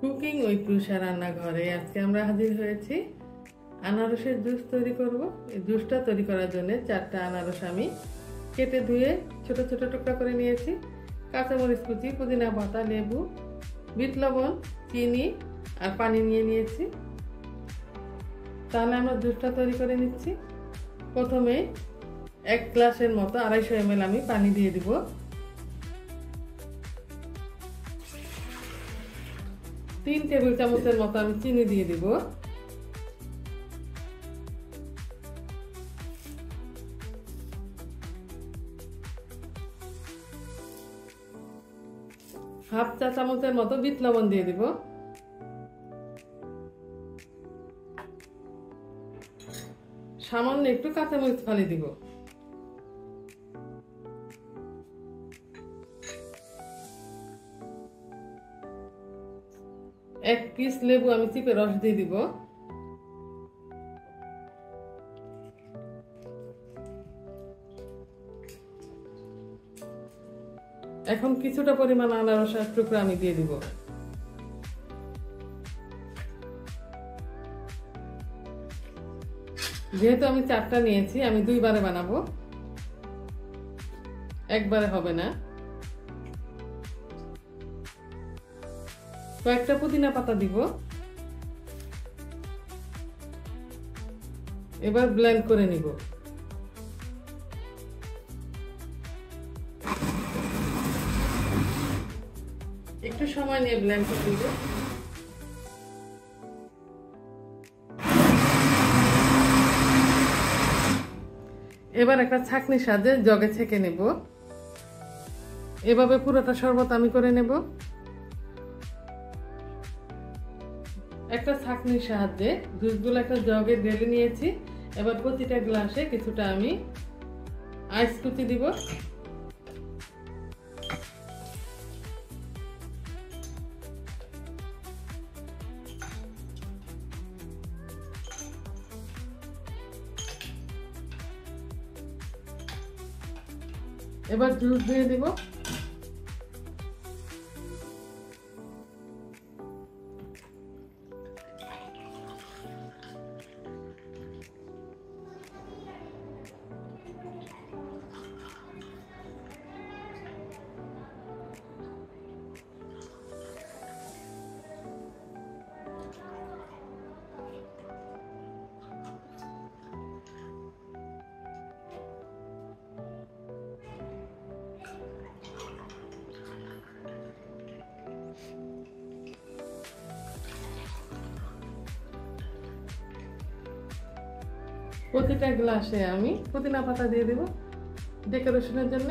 Cooking with Rusha রান্নাঘরে আজকে আমরা হাজির হয়েছি। আনারসের জুস তৈরি করব। এই জুসটা তৈরি করার জন্য 4টা আনারস আমি কেটে ধুয়ে ছোট ছোট টুকরা করে নিয়েছি। কাঁচামরিচ কুচি, পুদিনা পাতা, লেবু, বিট লবণ, চিনি আর পানি নিয়েছি। তাহলে আমরা জুসটা তৈরি করে নিচ্ছি। প্রথমে 1 গ্লাসের মতো 250 ml আমি পানি দিয়ে দিব। 3 টেবিল চামচের মতো আমি চিনি দিয়ে দিব। হাফ চা চামচের মতো বিট লবণ দিয়ে দিব। সামান্য একটু কাঁচামরিচ ফালি দিব। এক পিস লেবু আমি চিপে রস দিয়ে দিব। এখন কিছুটা পরিমাণ আনারসের টুকরা আমি দিয়ে দিব। যেহেতু আমি 4টা নিয়েছি, আমি 2 বারে বানাবো, একবারে হবে না। কয়েকটা পুদিনা পাতা দিব। এবার ব্লেন্ড করে নিব। একটু সময় নিয়ে ব্লেন্ড করে দিব। এবার একটা ছাঁকনির সাহায্যে জগে ছেঁকে নেব। এভাবে পুরোটা শরবত আমি করে নেব। একটা ছাঁকনির সাহায্যে জুসগুলো একটা জগে ঢেলে নিয়েছি। এবার প্রতিটা গ্লাসে কিছুটা আমি আইস কুচি দিব। এবার জুস দিয়ে দিব। প্রতিটা গ্লাসে আমি পুদিনা পাতা দিয়ে দিব ডেকোরেশনের জন্য।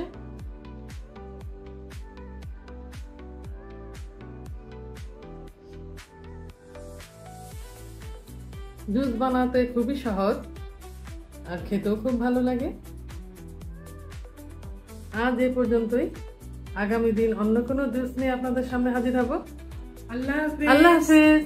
জুস বানাতে খুবই সহজ আর খেতেও খুব ভালো লাগে। আজ এই পর্যন্তই। আগামী দিন অন্য কোনো জুস নিয়ে আপনাদের সামনে হাজির হব। আল্লাহ হাফেজ।